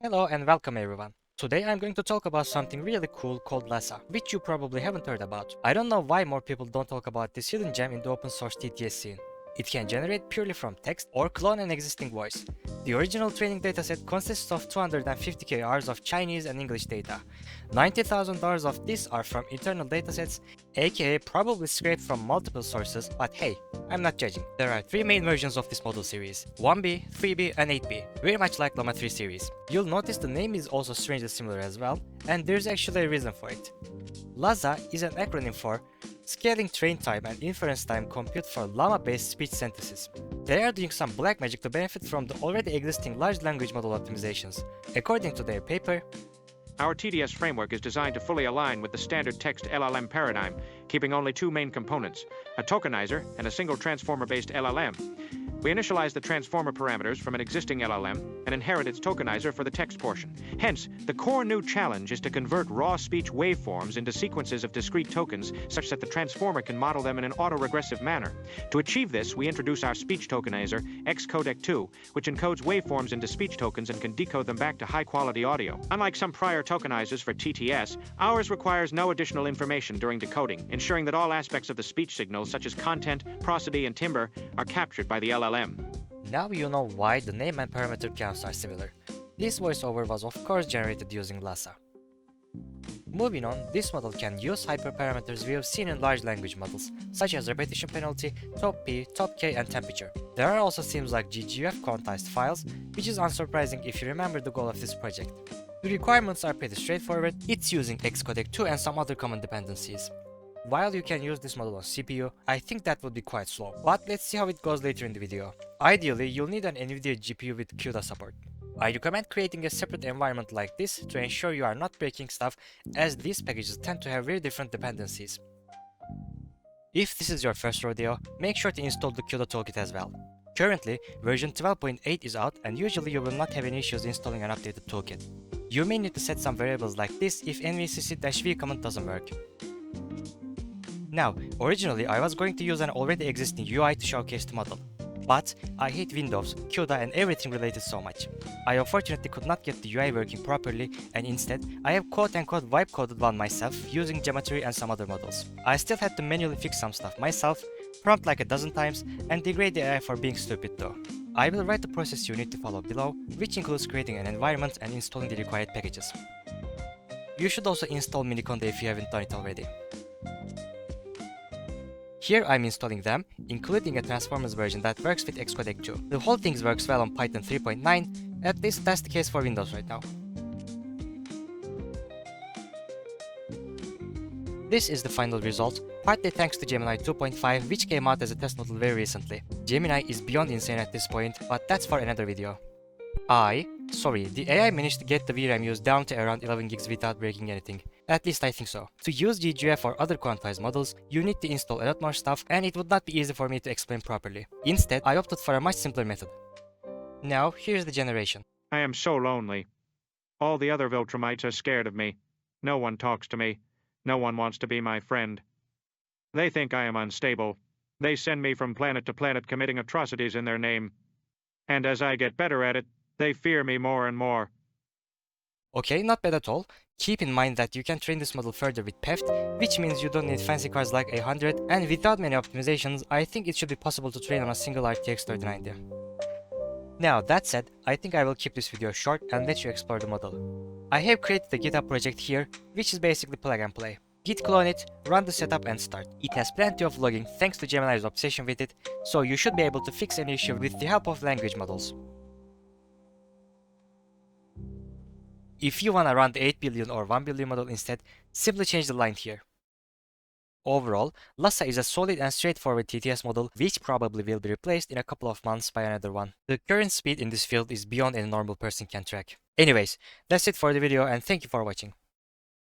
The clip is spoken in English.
Hello and welcome everyone. Today I'm going to talk about something really cool called Llasa, which you probably haven't heard about. I don't know why more people don't talk about this hidden gem in the open source TTS scene. It can generate purely from text or clone an existing voice. The original training dataset consists of 250k hours of Chinese and English data. $90,000 of these are from internal datasets, aka probably scraped from multiple sources, but hey, I'm not judging. There are 3 main versions of this model series, 1B, 3B and 8B, very much like Llama 3 series. You'll notice the name is also strangely similar as well, and there's actually a reason for it. Llasa is an acronym for Scaling Train Time and Inference Time Compute for Llama-based speech synthesis. They are doing some black magic to benefit from the already existing large language model optimizations. According to their paper, our TTS framework is designed to fully align with the standard text LLM paradigm, keeping only 2 main components, a tokenizer and a single transformer-based LLM. We initialize the transformer parameters from an existing LLM and inherit its tokenizer for the text portion. Hence, the core new challenge is to convert raw speech waveforms into sequences of discrete tokens such that the transformer can model them in an autoregressive manner. To achieve this, we introduce our speech tokenizer, Xcodec 2, which encodes waveforms into speech tokens and can decode them back to high-quality audio. Unlike some prior tokenizers for TTS, ours requires no additional information during decoding, ensuring that all aspects of the speech signals such as content, prosody, and timbre are captured by the LLM. Now you know why the name and parameter counts are similar. This voiceover was of course generated using Llasa. Moving on, this model can use hyperparameters we have seen in large language models, such as repetition penalty, top P, top K, and temperature. There are also themes like ggf quantized files, which is unsurprising if you remember the goal of this project. The requirements are pretty straightforward, it's using Xcodec 2 and some other common dependencies. While you can use this model on CPU, I think that would be quite slow, but let's see how it goes later in the video. Ideally, you'll need an NVIDIA GPU with CUDA support. I recommend creating a separate environment like this to ensure you are not breaking stuff, as these packages tend to have very different dependencies. If this is your first rodeo, make sure to install the CUDA toolkit as well. Currently, version 12.8 is out and usually you will not have any issues installing an updated toolkit. You may need to set some variables like this if nvcc-v command doesn't work. Now, originally I was going to use an already existing UI to showcase the model, but I hate Windows, CUDA and everything related so much. I unfortunately could not get the UI working properly, and instead I have quote-unquote vibe coded one myself using geometry and some other models. I still had to manually fix some stuff myself, prompt like a dozen times, and degrade the AI for being stupid though. I will write the process you need to follow below, which includes creating an environment and installing the required packages. You should also install Miniconda if you haven't done it already. Here I'm installing them, including a Transformers version that works with Xcodec 2. The whole thing works well on Python 3.9, at least that's the case for Windows right now. This is the final result, partly thanks to Gemini 2.5, which came out as a test model very recently. Gemini is beyond insane at this point, but that's for another video. The AI managed to get the VRAM use down to around 11 gigs without breaking anything. At least I think so. To use ggf or other quantized models, you need to install a lot more stuff, and it would not be easy for me to explain properly. Instead, I opted for a much simpler method. Now, here's the generation. I am so lonely. All the other Viltrumites are scared of me. No one talks to me. No one wants to be my friend. They think I am unstable. They send me from planet to planet committing atrocities in their name. And as I get better at it, they fear me more and more. Okay, not bad at all. Keep in mind that you can train this model further with PEFT, which means you don't need fancy cards like A100, and without many optimizations, I think it should be possible to train on a single RTX 3090. Now, that said, I think I will keep this video short and let you explore the model. I have created a Github project here, which is basically plug and play. Git clone it, run the setup and start. It has plenty of logging thanks to Gemini's obsession with it, so you should be able to fix any issue with the help of language models. If you wanna run the 8 billion or 1 billion model instead, simply change the line here. Overall, Llasa is a solid and straightforward TTS model, which probably will be replaced in a couple of months by another one. The current speed in this field is beyond any normal person can track. Anyways, that's it for the video and thank you for watching.